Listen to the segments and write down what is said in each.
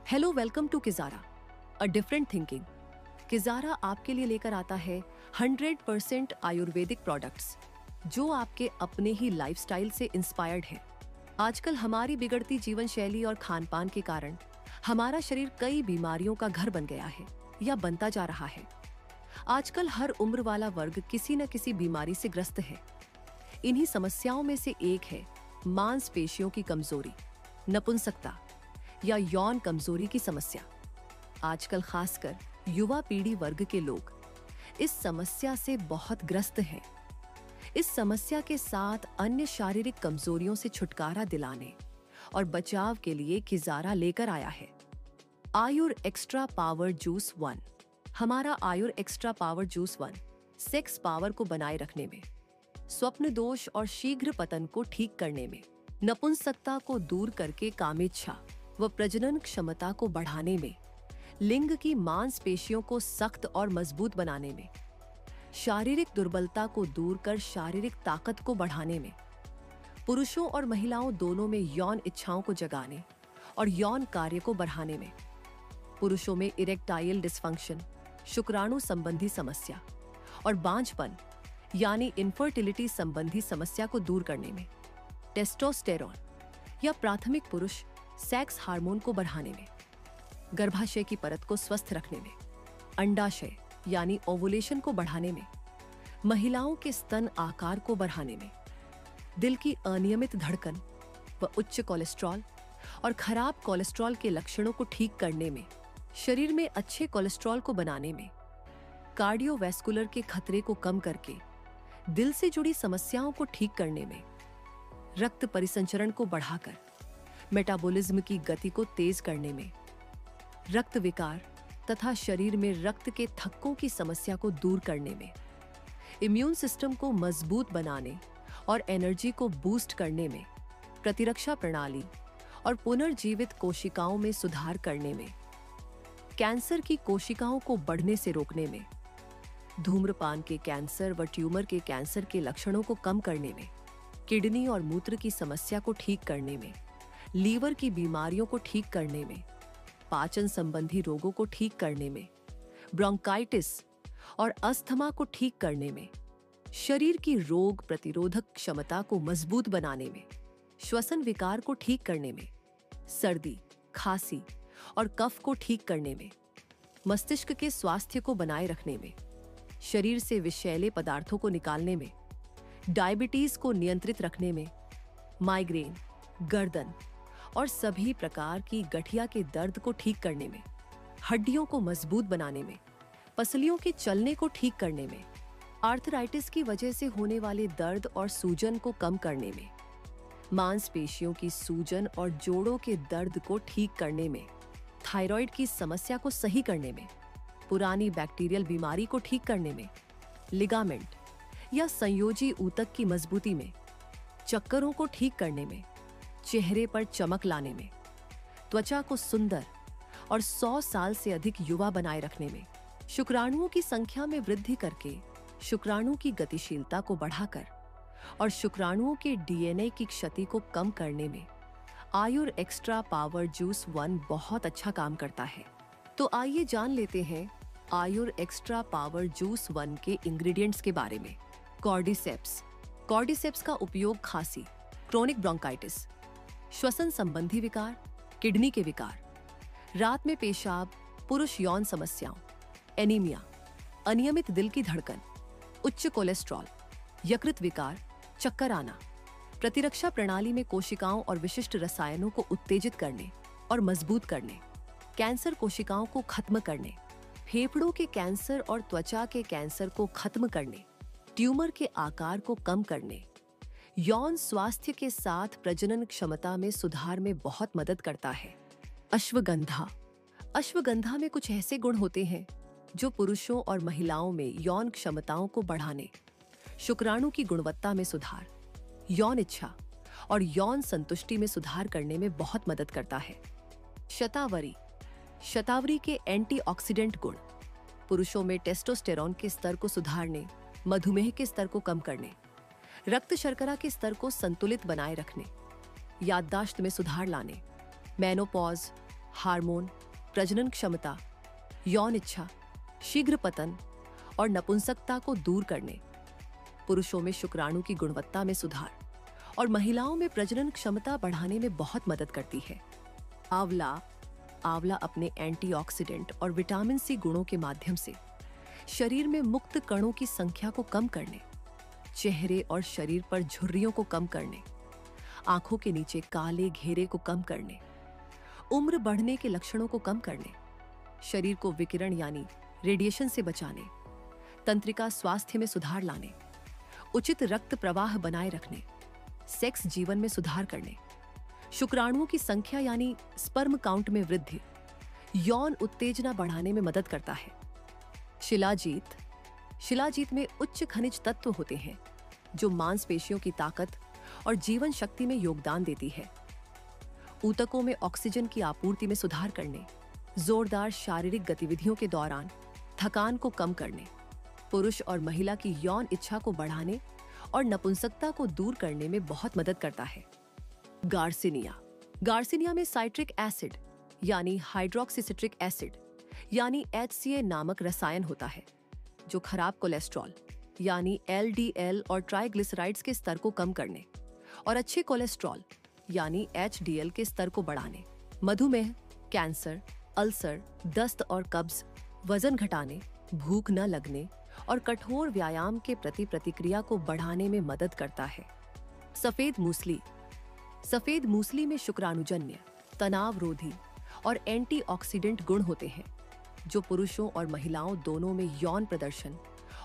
Hello, welcome to Kijara, a different thinking. Kijara आपके लिए लेकर आता है 100% आयुर्वेदिक प्रोडक्ट्स जो आपके अपने ही लाइफस्टाइल से इंस्पायर्ड है। आजकल हमारी बिगड़ती जीवन शैली और खान पान के कारण हमारा शरीर कई बीमारियों का घर बन गया है या बनता जा रहा है। आजकल हर उम्र वाला वर्ग किसी न किसी बीमारी से ग्रस्त है। इन्हीं समस्याओं में से एक है मांसपेशियों की कमजोरी, नपुंसकता या यौन कमजोरी की समस्या। आजकल खासकर युवा पीढ़ी वर्ग के लोग इस समस्या से बहुत ग्रस्त हैं। इस समस्या के साथ अन्य शारीरिक कमजोरियों से छुटकारा दिलाने और बचाव के लिए किजारा लेकर आया है आयुर एक्स्ट्रा पावर जूस 1। हमारा Ayur extra power juice 1 sex power को बनाए रखने में, स्वप्न दोष और शीघ्र पतन को ठीक करने में, नपुंसकता को दूर करके कामेच्छा व प्रजनन क्षमता को बढ़ाने में, लिंग की मांसपेशियों को सख्त और मजबूत बनाने में, शारीरिक दुर्बलता को दूर कर शारीरिक ताकत को बढ़ाने में, पुरुषों और महिलाओं दोनों में यौन इच्छाओं को जगाने और यौन कार्य को बढ़ाने में, पुरुषों में इरेक्टाइल डिसफंक्शन, शुक्राणु संबंधी समस्या और बांझपन यानी इनफर्टिलिटी संबंधी समस्या को दूर करने में, टेस्टोस्टेरोन या प्राथमिक पुरुष सेक्स हार्मोन को बढ़ाने में, गर्भाशय की परत को स्वस्थ रखने में, अंडाशय यानी ओवुलेशन को बढ़ाने में, महिलाओं के स्तन आकार को बढ़ाने में, दिल की अनियमित धड़कन व उच्च कोलेस्ट्रॉल और खराब कोलेस्ट्रॉल के लक्षणों को ठीक करने में, शरीर में अच्छे कोलेस्ट्रॉल को बनाने में, कार्डियोवैस्कुलर के खतरे को कम करके दिल से जुड़ी समस्याओं को ठीक करने में, रक्त परिसंचरण को बढ़ाकर मेटाबॉलिज्म की गति को तेज करने में, रक्त विकार तथा शरीर में रक्त के थक्कों की समस्या को दूर करने में, इम्यून सिस्टम को मजबूत बनाने और एनर्जी को बूस्ट करने में, प्रतिरक्षा प्रणाली और पुनर्जीवित कोशिकाओं में सुधार करने में, कैंसर की कोशिकाओं को बढ़ने से रोकने में, धूम्रपान के कैंसर व ट्यूमर के कैंसर के लक्षणों को कम करने में, किडनी और मूत्र की समस्या को ठीक करने में, लीवर की बीमारियों को ठीक करने में, पाचन संबंधी रोगों को ठीक करने में, ब्रोंकाइटिस और अस्थमा को ठीक करने में, शरीर की रोग प्रतिरोधक क्षमता को मजबूत बनाने में, श्वसन विकार को ठीक करने में, सर्दी, खांसी और कफ को ठीक करने में, मस्तिष्क के स्वास्थ्य को बनाए रखने में, शरीर से विषैले पदार्थों को निकालने में, डायबिटीज को नियंत्रित रखने में, माइग्रेन, गर्दन और सभी प्रकार की गठिया के दर्द को ठीक करने में, हड्डियों को मजबूत बनाने में, पसलियों के चलने को ठीक करने में, आर्थराइटिस की वजह से होने वाले दर्द और सूजन को कम करने में, मांसपेशियों की सूजन और जोड़ों के दर्द को ठीक करने में, थायराइड की समस्या को सही करने में, पुरानी बैक्टीरियल बीमारी को ठीक करने में, लिगामेंट या संयोजी ऊतक की मजबूती में, चक्करों को ठीक करने में, चेहरे पर चमक लाने में, त्वचा को सुंदर और 100 साल से अधिक युवा बनाए रखने में, शुक्राणुओं की संख्या में वृद्धि करके शुक्राणु की गतिशीलता को बढ़ाकर और शुक्राणुओं के डीएनए की क्षति को कम करने में आयुर एक्स्ट्रा पावर जूस 1 बहुत अच्छा काम करता है। तो आइए जान लेते हैं आयुर एक्स्ट्रा पावर जूस 1 के इंग्रेडिएंट्स के बारे में। कॉर्डिसेप्स। कॉर्डिसेप्स का उपयोग खांसी, क्रोनिक ब्रोंकाइटिस, श्वसन संबंधी विकार, किडनी के विकार, रात में पेशाब, पुरुष यौन समस्याओं, एनीमिया, अनियमित दिल की धड़कन, उच्च कोलेस्ट्रॉल, यकृत विकार, चक्कर आना, प्रतिरक्षा प्रणाली में कोशिकाओं और विशिष्ट रसायनों को उत्तेजित करने और मजबूत करने, कैंसर कोशिकाओं को खत्म करने, फेफड़ों के कैंसर और त्वचा के कैंसर को खत्म करने, ट्यूमर के आकार को कम करने, यौन स्वास्थ्य के साथ प्रजनन क्षमता में सुधार में बहुत मदद करता है। अश्वगंधा। अश्वगंधा में कुछ ऐसे गुण होते हैं जो पुरुषों और महिलाओं में यौन क्षमताओं को बढ़ाने, शुक्राणु की गुणवत्ता में सुधार, यौन इच्छा और यौन संतुष्टि में सुधार करने में बहुत मदद करता है। शतावरी। शतावरी के एंटीऑक्सीडेंट गुण पुरुषों में टेस्टोस्टेरोन के स्तर को सुधारने, मधुमेह के स्तर को कम करने, रक्त शर्करा के स्तर को संतुलित बनाए रखने, याददाश्त में सुधार लाने, मेनोपॉज, हार्मोन, प्रजनन क्षमता, यौन इच्छा, शीघ्र पतन और नपुंसकता को दूर करने, पुरुषों में शुक्राणु की गुणवत्ता में सुधार और महिलाओं में प्रजनन क्षमता बढ़ाने में बहुत मदद करती है। आंवला अपने एंटीऑक्सीडेंट और विटामिन सी गुणों के माध्यम से शरीर में मुक्त कणों की संख्या को कम करने, चेहरे और शरीर पर झुर्रियों को कम करने, आंखों के नीचे काले घेरे को कम करने, उम्र बढ़ने के लक्षणों को कम करने, शरीर को विकिरण यानी रेडिएशन से बचाने, तंत्रिका स्वास्थ्य में सुधार लाने, उचित रक्त प्रवाह बनाए रखने, सेक्स जीवन में सुधार करने, शुक्राणुओं की संख्या यानी स्पर्म काउंट में वृद्धि, यौन उत्तेजना बढ़ाने में मदद करता है। शिलाजीत में उच्च खनिज तत्व होते हैं जो मांसपेशियों की ताकत और जीवन शक्ति में योगदान देती है। ऊतकों में ऑक्सीजन की आपूर्ति में सुधार करने, जोरदार शारीरिक गतिविधियों के दौरान थकान को कम करने, पुरुष और महिला की यौन इच्छा को बढ़ाने और नपुंसकता को दूर करने में बहुत मदद करता है। गार्सिनिया में साइट्रिक एसिड यानी हाइड्रोक्सीसिट्रिक एसिड यानी HCA नामक रसायन होता है जो खराब कोलेस्ट्रॉल यानी LDL और ट्राइग्लिसराइड्स के स्तर को कम करने और अच्छे कोलेस्ट्रॉल यानी HDL के स्तर को बढ़ाने, मधुमेह, कैंसर, अल्सर, दस्त और कब्ज, वजन घटाने, भूख न लगने और कठोर व्यायाम के प्रति प्रतिक्रिया को बढ़ाने में मदद करता है। सफेद मूसली में शुक्राणुजन्य, तनावरोधी और एंटीऑक्सीडेंट गुण होते हैं जो पुरुषों और महिलाओं दोनों में यौन प्रदर्शन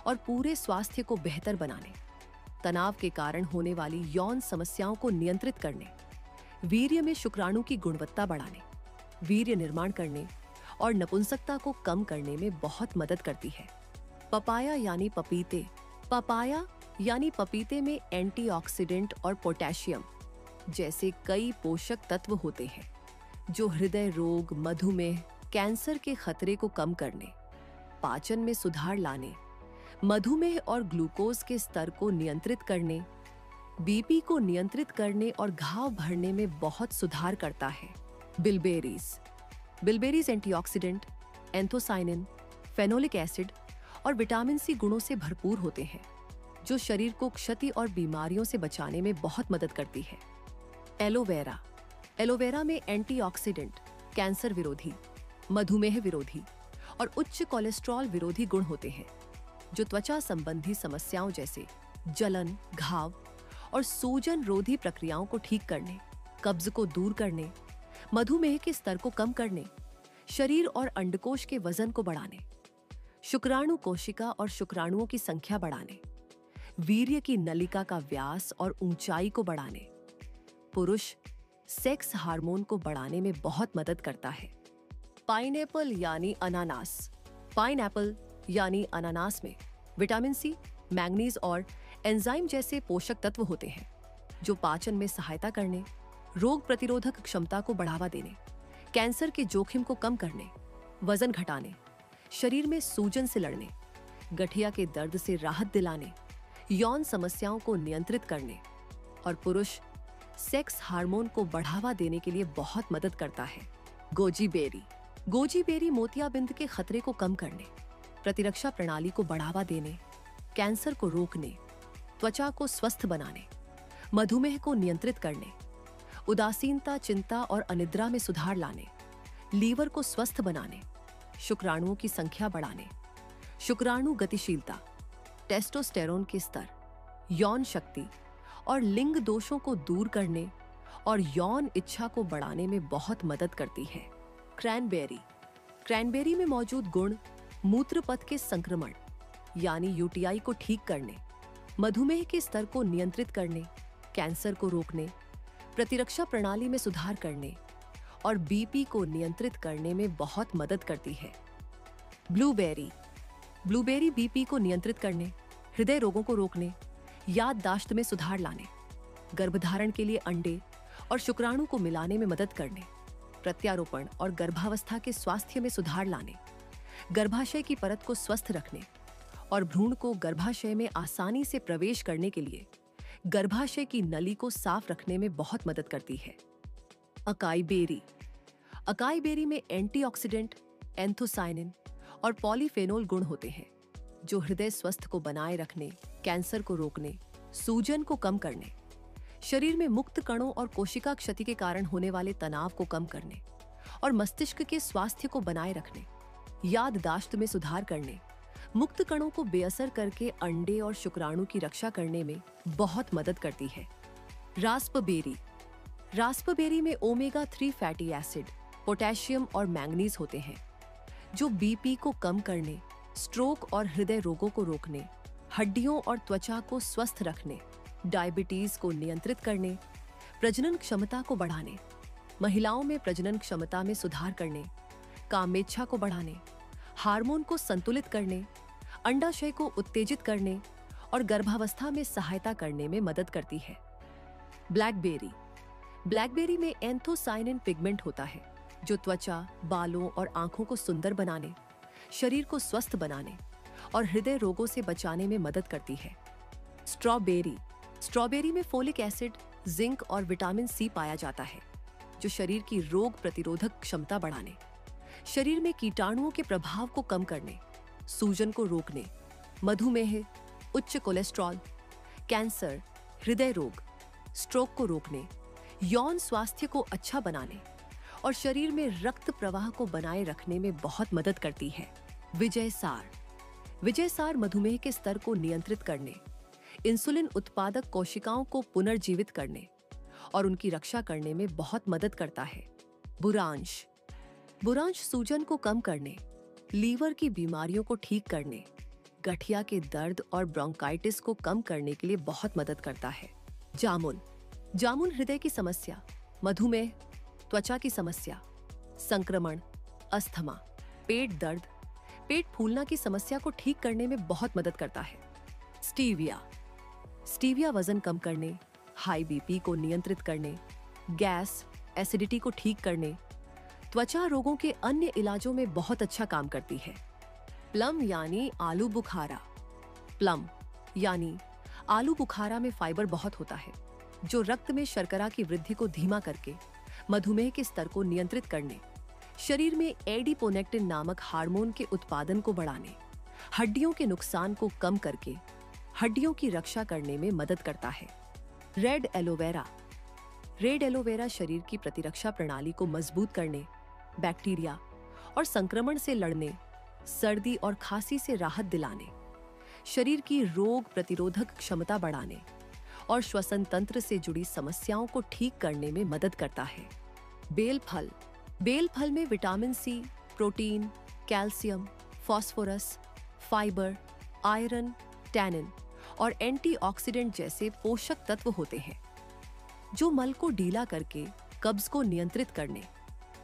और पूरे स्वास्थ्य को बेहतर बनाने, तनाव के कारण होने वाली यौन समस्याओं को नियंत्रित करने, वीर्य में शुक्राणु की गुणवत्ता बढ़ाने, वीर्य निर्माण करने और नपुंसकता को कम करने में बहुत मदद करती है। पपाया यानी पपीते में एंटीऑक्सीडेंट और पोटेशियम जैसे कई पोषक तत्व होते हैं जो हृदय रोग, मधुमेह, कैंसर के खतरे को कम करने, पाचन में सुधार लाने, मधुमेह और ग्लूकोज के स्तर को नियंत्रित करने, बीपी को नियंत्रित करने और घाव भरने में बहुत सुधार करता है। बिलबेरीज एंटीऑक्सीडेंट, एंथोसाइनिन, फेनोलिक एसिड और विटामिन सी गुणों से भरपूर होते हैं जो शरीर को क्षति और बीमारियों से बचाने में बहुत मदद करती है। एलोवेरा में एंटीऑक्सीडेंट, कैंसर विरोधी, मधुमेह विरोधी और उच्च कोलेस्ट्रॉल विरोधी गुण होते हैं जो त्वचा संबंधी समस्याओं जैसे जलन, घाव और सूजन रोधी प्रक्रियाओं को ठीक करने, कब्ज को दूर करने, मधुमेह के स्तर को कम करने, शरीर और अंडकोश के वजन को बढ़ाने, शुक्राणु कोशिका और शुक्राणुओं की संख्या बढ़ाने, वीर्य की नलिका का व्यास और ऊंचाई को बढ़ाने, पुरुष सेक्स हार्मोन को बढ़ाने में बहुत मदद करता है। पाइनएप्पल यानी अनानास में विटामिन सी, मैंगनीज और एंजाइम जैसे पोषक तत्व होते हैं जो पाचन में सहायता करने, रोग प्रतिरोधक क्षमता को बढ़ावा देने, कैंसर के जोखिम को कम करने, वजन घटाने, शरीर में सूजन से लड़ने, गठिया के दर्द से राहत दिलाने, यौन समस्याओं को नियंत्रित करने और पुरुष सेक्स हार्मोन को बढ़ावा देने के लिए बहुत मदद करता है। गोजी बेरी मोतियाबिंद के खतरे को कम करने, प्रतिरक्षा प्रणाली को बढ़ावा देने, कैंसर को रोकने, त्वचा को स्वस्थ बनाने, मधुमेह को नियंत्रित करने, उदासीनता, चिंता और अनिद्रा में सुधार लाने, लीवर को स्वस्थ बनाने, शुक्राणुओं की संख्या बढ़ाने, शुक्राणु गतिशीलता, टेस्टोस्टेरोन के स्तर, यौन शक्ति और लिंग दोषों को दूर करने और यौन इच्छा को बढ़ाने में बहुत मदद करती है। क्रैनबेरी में मौजूद गुण मूत्र पथ के संक्रमण यानी यूटीआई को ठीक करने, मधुमेह के स्तर को नियंत्रित करने, कैंसर को रोकने, प्रतिरक्षा प्रणाली में सुधार करने और बीपी को नियंत्रित करने में बहुत मदद करती है। ब्लूबेरी बीपी को नियंत्रित करने, हृदय रोगों को रोकने, याददाश्त में सुधार लाने, गर्भधारण के लिए अंडे और शुक्राणु को मिलाने में मदद करने, प्रत्यारोपण और गर्भावस्था के स्वास्थ्य में सुधार लाने, गर्भाशय की परत को स्वस्थ रखने और भ्रूण को गर्भाशय में आसानी से प्रवेश करने के लिए गर्भाशय की नली को साफ रखने में बहुत मदद करती है। अकाई बेरी में एंटीऑक्सीडेंट, एंथोसायनिन और पॉलीफेनोल गुण होते हैं जो हृदय स्वस्थ को बनाए रखने, कैंसर को रोकने, सूजन को कम करने, शरीर में मुक्त कणों और कोशिका क्षति के कारण होने वाले तनाव को कम करने और मस्तिष्क के स्वास्थ्य को बनाए रखने, याददाश्त में सुधार करने, मुक्त कणों को बेअसर करके अंडे और शुक्राणु की रक्षा करने में बहुत मदद करती है। रास्पबेरी। रास्पबेरी में ओमेगा 3 फैटी एसिड, पोटेशियम और मैंगनीज होते हैं जो बीपी को कम करने, स्ट्रोक और हृदय रोगों को रोकने, हड्डियों और त्वचा को स्वस्थ रखने, डायबिटीज को नियंत्रित करने, प्रजनन क्षमता को बढ़ाने, महिलाओं में प्रजनन क्षमता में सुधार करने, कामेच्छा को बढ़ाने, हार्मोन को संतुलित करने, अंडाशय को उत्तेजित करने और गर्भावस्था में सहायता करने में मदद करती है। ब्लैकबेरी। ब्लैकबेरी में एंथोसायनिन पिगमेंट होता है जो त्वचा, बालों और आंखों को सुंदर बनाने, शरीर को स्वस्थ बनाने और हृदय रोगों से बचाने में मदद करती है। स्ट्रॉबेरी। स्ट्रॉबेरी में फोलिक एसिड, जिंक और विटामिन सी पाया जाता है जो शरीर की रोग प्रतिरोधक क्षमता बढ़ाने, शरीर में कीटाणुओं के प्रभाव को कम करने, सूजन को रोकने, मधुमेह, उच्च कोलेस्ट्रॉल, कैंसर, हृदय रोग, स्ट्रोक को रोकने, यौन स्वास्थ्य को अच्छा बनाने और शरीर में रक्त प्रवाह को बनाए रखने में बहुत मदद करती है। विजय सार। विजय सार मधुमेह के स्तर को नियंत्रित करने, इंसुलिन उत्पादक कोशिकाओं को पुनर्जीवित करने और उनकी रक्षा करने में बहुत मदद करता है। बुरांश। बुरांश सूजन को कम करने, लीवर की बीमारियों को ठीक करने, गठिया के दर्द और ब्रोंकाइटिस को कम करने के लिए बहुत मदद करता है। जामुन। जामुन हृदय की समस्या, मधुमेह, त्वचा की समस्या, संक्रमण, अस्थमा, पेट दर्द, पेट फूलना की समस्या को ठीक करने में बहुत मदद करता है। स्टीविया। स्टीविया वजन कम करने, हाई बीपी को नियंत्रित करने, गैस, एसिडिटी को ठीक करने, त्वचा रोगों के अन्य इलाजों में बहुत अच्छा काम करती है। प्लम यानी आलू बुखारा। प्लम यानी आलू बुखारा में फाइबर बहुत होता है जो रक्त में शर्करा की वृद्धि को धीमा करके मधुमेह के स्तर को नियंत्रित करने, शरीर में एडिपोनेक्टिन नामक हार्मोन के उत्पादन को बढ़ाने, हड्डियों के नुकसान को कम करके हड्डियों की रक्षा करने में मदद करता है। Red aloe vera. रेड एलोवेरा शरीर की प्रतिरक्षा प्रणाली को मजबूत करने, बैक्टीरिया और संक्रमण से लड़ने, सर्दी और खांसी से राहत दिलाने, शरीर की रोग प्रतिरोधक क्षमता बढ़ाने और श्वसन तंत्र से जुड़ी समस्याओं को ठीक करने में मदद करता है। बेल फल। बेल फल में vitamin C, protein, calcium, phosphorus, fibre, iron, tannin और एंटीऑक्सीडेंट जैसे पोषक तत्व होते हैं जो मल को ढीला करके कब्ज को नियंत्रित करने,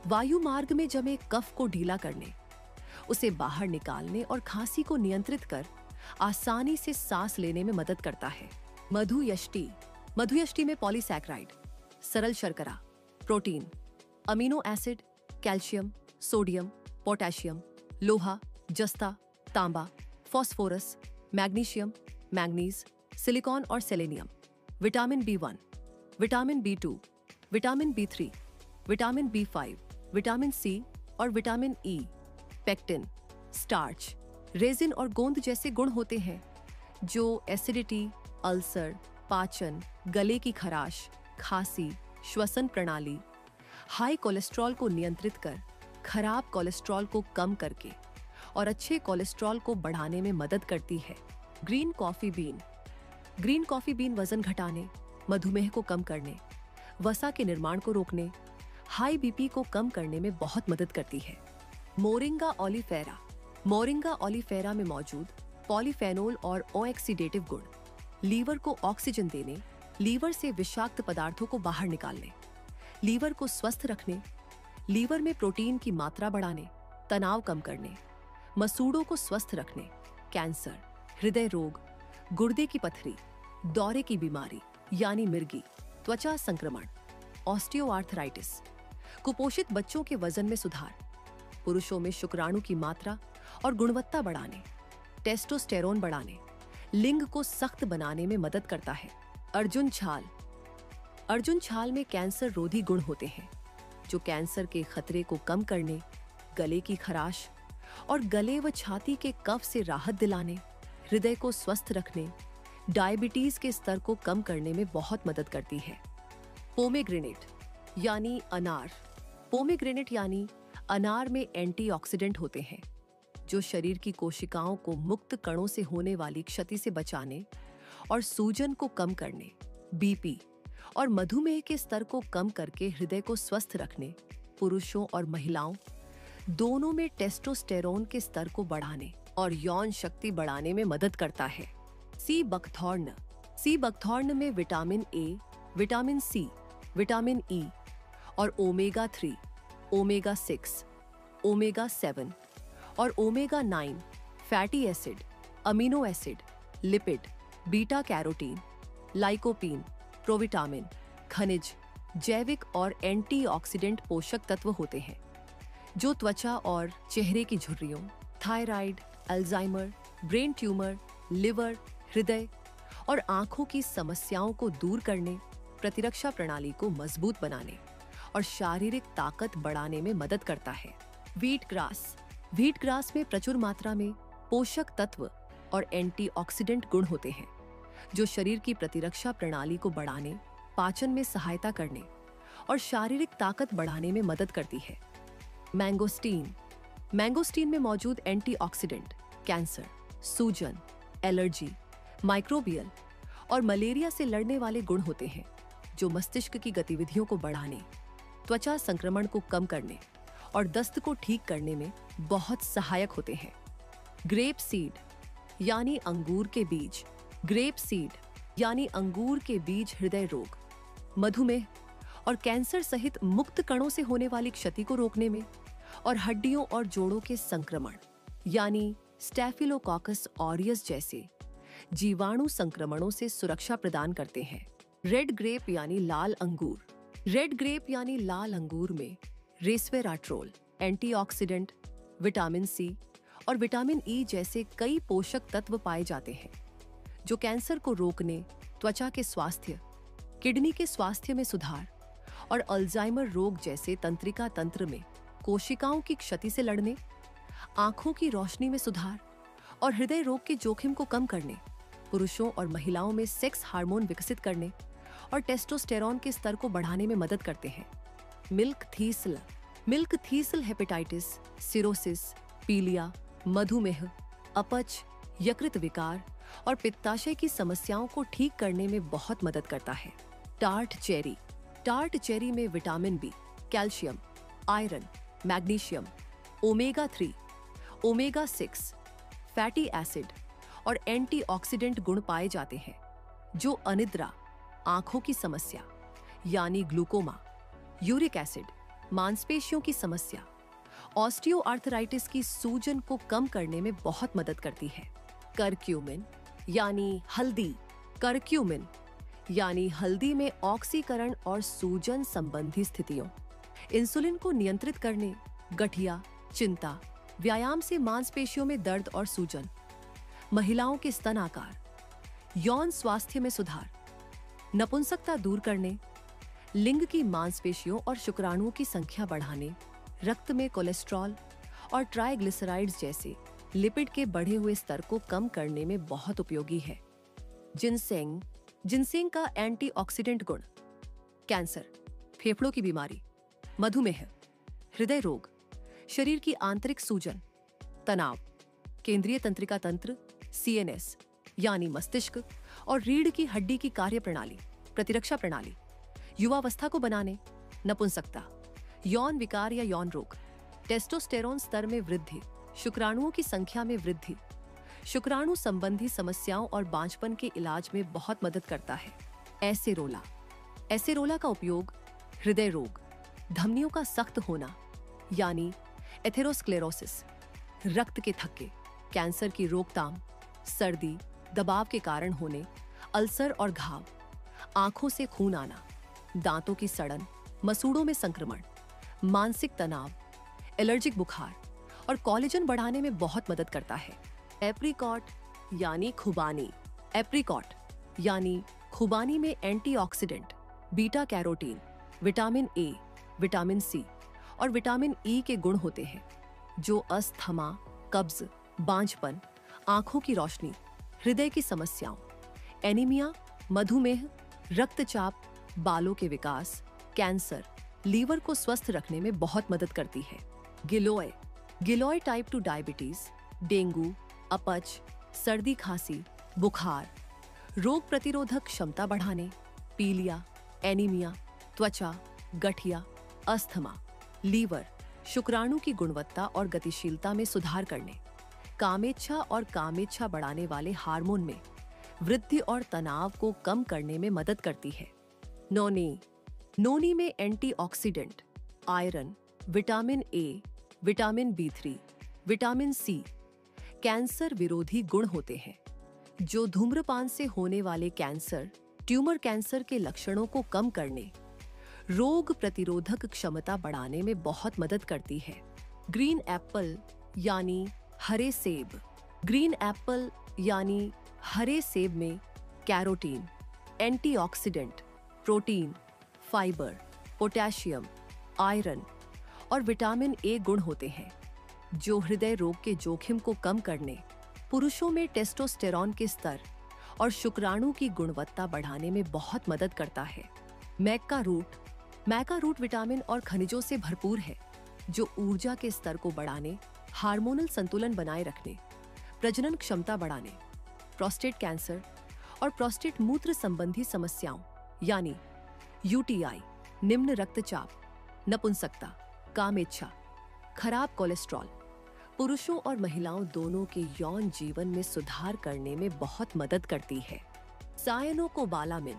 वायु मार्ग में जमे कफ को ढीला करने, उसे बाहर निकालने और खांसी को नियंत्रित कर आसानी से सांस लेने में मदद करता है। मधुयष्टि। मधुयष्टि में पॉलीसैकेराइड, सरल शर्करा, protein, amino acid, calcium, sodium, potassium, लोहा, जस्ता, तांबा, फास्फोरस, मैग्नीशियम, मैंगनीज, सिलिकॉन और selenium, vitamin B1, vitamin B2, vitamin B3, vitamin B5, vitamin C और vitamin E, pectin, starch, resin और गोंद जैसे गुण होते हैं जो एसिडिटी, अल्सर, पाचन, गले की खराश, खांसी, श्वसन प्रणाली, हाई कोलेस्ट्रॉल को नियंत्रित कर खराब कोलेस्ट्रॉल को कम करके और अच्छे कोलेस्ट्रॉल को बढ़ाने में मदद करती है। Green coffee bean. Green coffee bean वजन घटाने, मधुमेह को कम करने, वसा के निर्माण को रोकने, हाई बीपी को कम करने में बहुत मदद करती है। Moringa oleifera. मोरिंगा ओलिफेरा में मौजूद पॉलीफेनोल और ऑक्सीडेटिव गुण लीवर को ऑक्सीजन देने, लीवर से विषाक्त पदार्थों को बाहर निकालने, लीवर को स्वस्थ रखने, लीवर में प्रोटीन की मात्रा बढ़ाने, तनाव कम करने, मसूड़ों को स्वस्थ रखने, कैंसर, हृदय रोग, गुर्दे की पथरी, दौरे की बीमारी यानी मिर्गी, त्वचा संक्रमण, ऑस्टियोआर्थराइटिस, कुपोषित बच्चों के वजन में सुधार, पुरुषों में शुक्राणु की मात्रा और गुणवत्ता बढ़ाने, टेस्टोस्टेरोन बढ़ाने, लिंग को सख्त बनाने में मदद करता है। अर्जुन छाल। अर्जुन छाल में कैंसर रोधी गुण होते हैं जो कैंसर के खतरे को कम करने, गले की खराश और गले व छाती के कफ से राहत दिलाने, हृदय को स्वस्थ रखने, डायबिटीज के स्तर को कम करने में बहुत मदद करती है। पोमेग्रेनेट यानी अनार। पोमेग्रेनेट यानी अनार में एंटीऑक्सीडेंट होते हैं जो शरीर की कोशिकाओं को मुक्त कणों से होने वाली क्षति से बचाने और सूजन को कम करने, बीपी और मधुमेह के स्तर को कम करके हृदय को स्वस्थ रखने, पुरुषों और महिलाओं दोनों में टेस्टोस्टेरोन के स्तर को बढ़ाने और यौन शक्ति बढ़ाने में मदद करता है। Sea buckthorn. सी बकथॉर्न में vitamin A, vitamin C, vitamin E और ओमेगा 3, ओमेगा 6, ओमेगा 7 और omega 9 fatty acid, amino acid, lipid, beta carotene, lycopene, provitamin, खनिज, जैविक और एंटीऑक्सीडेंट पोषक तत्व होते हैं जो त्वचा और चेहरे की झुर्रियों, thyroid, Alzheimer, brain tumour, liver, हृदय और आंखों की समस्याओं को दूर करने, प्रतिरक्षा प्रणाली को मजबूत बनाने और शारीरिक ताकत बढ़ाने में मदद करता है। Wheat grass. व्हीट ग्रास में प्रचुर मात्रा में पोषक तत्व और एंटीऑक्सीडेंट गुण होते हैं जो शरीर की प्रतिरक्षा प्रणाली को बढ़ाने, पाचन में सहायता करने और शारीरिक ताकत बढ़ाने में मदद करती है। मैंगोस्टीन। मैंगोस्टीन में मौजूद एंटीऑक्सीडेंट कैंसर, सूजन, एलर्जी, माइक्रोबियल और मलेरिया से लड़ने वाले गुण होते हैं जो मस्तिष्क की गतिविधियों को बढ़ाने, त्वचा संक्रमण को कम करने और दस्त को ठीक करने में बहुत सहायक होते हैं। ग्रेप सीड यानी अंगूर के बीज। ग्रेप सीड यानी अंगूर के बीज हृदय रोग, मधुमेह और कैंसर सहित मुक्त कणों से होने वाली क्षति को रोकने में और हड्डियों और जोड़ों के संक्रमण यानी स्टैफिलोकोकस ऑरियस जैसे जीवाणु संक्रमणों से सुरक्षा प्रदान करते हैं। रेड ग्रेप यानी लाल अंगूर। रेड ग्रेप यानी लाल अंगूर में रेस्वेराट्रोल, एंटीऑक्सीडेंट, विटामिन सी और विटामिन ई जैसे कई पोषक तत्व पाए जाते हैं जो कैंसर को रोकने, त्वचा के स्वास्थ्य, किडनी के स्वास्थ्य में सुधार और अल्जाइमर रोग जैसे तंत्रिका तंत्र में कोशिकाओं की क्षति से लड़ने, आंखों की रोशनी में सुधार और हृदय रोग के जोखिम को कम करने, पुरुषों और महिलाओं में सेक्स हार्मोन विकसित करने और टेस्टोस्टेरोन के स्तर को बढ़ाने में मदद करते हैं। Milk thistle. Milk thistle hepatitis, cirrhosis, पीलिया, मधुमेह, अपच, यकृत विकार और पित्ताशय की समस्याओं को ठीक करने में बहुत मदद करता है। Tart cherry. टार्ट चेरी में vitamin B, calcium, iron, magnesium, omega 3, omega 6, fatty acid और एंटीऑक्सीडेंट गुण पाए जाते हैं जो अनिद्रा, आंखों की समस्या यानी ग्लूकोमा, यूरिक एसिड, मांसपेशियों की समस्या, ऑस्टियोआर्थराइटिस की सूजन को कम करने में बहुत मदद करती है। करक्यूमिन यानी हल्दी। करक्यूमिन यानी हल्दी में ऑक्सीकरण और सूजन संबंधी स्थितियों, इंसुलिन को नियंत्रित करने, गठिया, चिंता, व्यायाम से मांसपेशियों में दर्द और सूजन, महिलाओं के स्तन आकार, यौन स्वास्थ्य में सुधार, नपुंसकता दूर करने, लिंग की मांसपेशियों और शुक्राणुओं की संख्या बढ़ाने, रक्त में कोलेस्ट्रॉल और ट्राइग्लिसराइड्स जैसे लिपिड के बढ़े हुए स्तर को कम करने में बहुत उपयोगी है। जिनसेंग। जिनसेंग का एंटीऑक्सीडेंट गुण कैंसर, फेफड़ों की बीमारी, मधुमेह, हृदय रोग, शरीर की आंतरिक सूजन, तनाव, केंद्रीय तंत्रिका तंत्र, सीएनएस यानी मस्तिष्क और रीढ़ की हड्डी की कार्यप्रणाली, प्रतिरक्षा प्रणाली, युवावस्था को बनाने, नपुंसकता, यौन विकार या यौन रोग, टेस्टोस्टेरोन स्तर में वृद्धि, शुक्राणुओं की संख्या में वृद्धि, शुक्राणु संबंधी समस्याओं और बांझपन के इलाज में बहुत मदद करता है। एसेरोला। एसेरोला का उपयोग हृदय रोग, धमनियों का सख्त होना यानी एथेरोस्क्लेरोसिस, रक्त के थक्के, कैंसर की रोकथाम, सर्दी, दबाव के कारण होने, अल्सर और घाव, आंखों से खून आना, दांतों की सड़न, मसूड़ों में संक्रमण, मानसिक तनाव, एलर्जिक बुखार और कोलेजन बढ़ाने में बहुत मदद करता है। एप्रिकॉट यानी खुबानी। एप्रिकॉट यानी खुबानी में antioxidant, beta carotene, vitamin A, vitamin C और विटामिन ई के गुण होते हैं, जो अस्थमा, कब्ज, बांझपन, आंखों की रोशनी, हृदय की समस्याओं, एनीमिया, मधुमेह, रक्तचाप, बालों के विकास, कैंसर, लीवर को स्वस्थ रखने में बहुत मदद करती है। गिलोय, गिलोय टाइप 2 डायबिटीज, डेंगू, अपच, सर्दी खांसी, बुखार, रोग प्रतिरोधक क्षमता बढ़ाने, पीलिया, एनीमिया, त्वचा, गठिया, अस्थमा, लीवर, शुक्राणु की गुणवत्ता और गतिशीलता में सुधार करने, कामेच्छा और कामेच्छा बढ़ाने वाले हार्मोन में वृद्धि और तनाव को कम करने में मदद करती है। नोनी, नोनी में antioxidant, iron, vitamin A, vitamin B3, vitamin C, cancer विरोधी गुण होते हैं, जो धूम्रपान से होने वाले कैंसर, ट्यूमर कैंसर के लक्षणों को कम करने, रोग प्रतिरोधक क्षमता बढ़ाने में बहुत मदद करती है। ग्रीन एप्पल यानी हरे सेब, ग्रीन एप्पल यानी हरे सेब में carotene, antioxidant, protein, fibre, potassium, iron और विटामिन ए गुण होते हैं, जो हृदय रोग के जोखिम को कम करने, पुरुषों में टेस्टोस्टेरॉन के स्तर और शुक्राणु की गुणवत्ता बढ़ाने में बहुत मदद करता है। मैका रूट विटामिन और खनिजों से भरपूर है, जो ऊर्जा के स्तर को बढ़ाने, हार्मोनल संतुलन बनाए रखने, प्रजनन क्षमता बढ़ाने, प्रोस्टेट कैंसर और प्रोस्टेट मूत्र संबंधी समस्याओं यानी यूटीआई, निम्न रक्तचाप, नपुंसकता, कामेच्छा, खराब कोलेस्ट्रॉल, पुरुषों और महिलाओं दोनों के यौन जीवन में सुधार करने में बहुत मदद करती है। सायनोकोबालामिन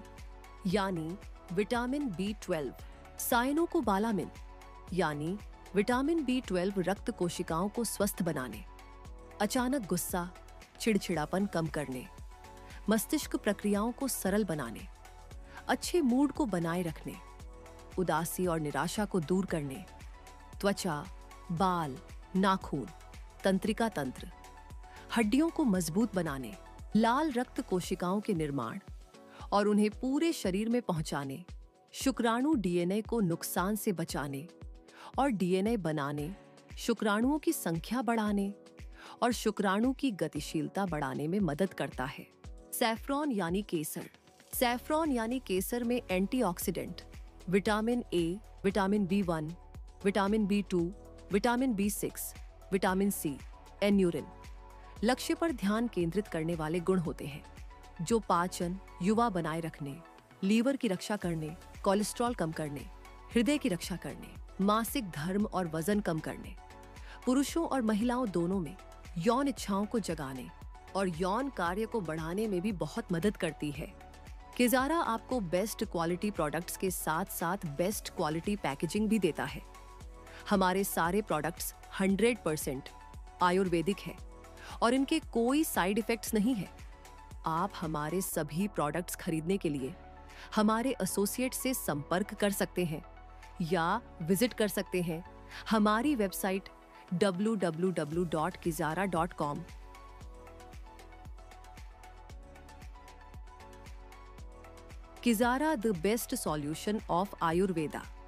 यानी विटामिन B12, सायनोकोबालामिन यानी विटामिन B12 रक्त कोशिकाओं को स्वस्थ बनाने, अचानक गुस्सा, चिड़चिड़ापन कम करने, मस्तिष्क प्रक्रियाओं को सरल बनाने, अच्छे मूड को बनाए रखने, उदासी और निराशा को दूर करने, त्वचा, बाल, नाखून, तंत्रिका तंत्र, हड्डियों को मजबूत बनाने, लाल रक्त कोशिकाओं के निर्माण और उन्हें पूरे शरीर में पहुंचाने, शुक्राणु डीएनए को नुकसान से बचाने और डीएनए बनाने, शुक्राणुओं की संख्या बढ़ाने और शुक्राणु की गतिशीलता बढ़ाने में मदद करता है। सैफ्रॉन यानी केसर, सैफ्रॉन यानी केसर में antioxidant, vitamin A, vitamin B1, vitamin B2, vitamin B6, vitamin C, aneurin, लक्ष्य पर ध्यान केंद्रित करने वाले गुण होते हैं, जो पाचन, युवा बनाए रखने, लीवर की रक्षा करने, कोलेस्ट्रॉल कम करने, हृदय की रक्षा करने, मासिक धर्म और वजन कम करने, पुरुषों और महिलाओं दोनों में यौन इच्छाओं को जगाने और यौन कार्य को बढ़ाने में भी बहुत मदद करती है। किजारा आपको बेस्ट क्वालिटी प्रोडक्ट्स के साथ साथ बेस्ट क्वालिटी पैकेजिंग भी देता है। हमारे सारे प्रोडक्ट्स 100% आयुर्वेदिक है और इनके कोई साइड इफेक्ट्स नहीं है। आप हमारे सभी प्रोडक्ट्स खरीदने के लिए हमारे एसोसिएट से संपर्क कर सकते हैं या विजिट कर सकते हैं हमारी website www.kizara.com। Kizara, the best solution of Ayurveda।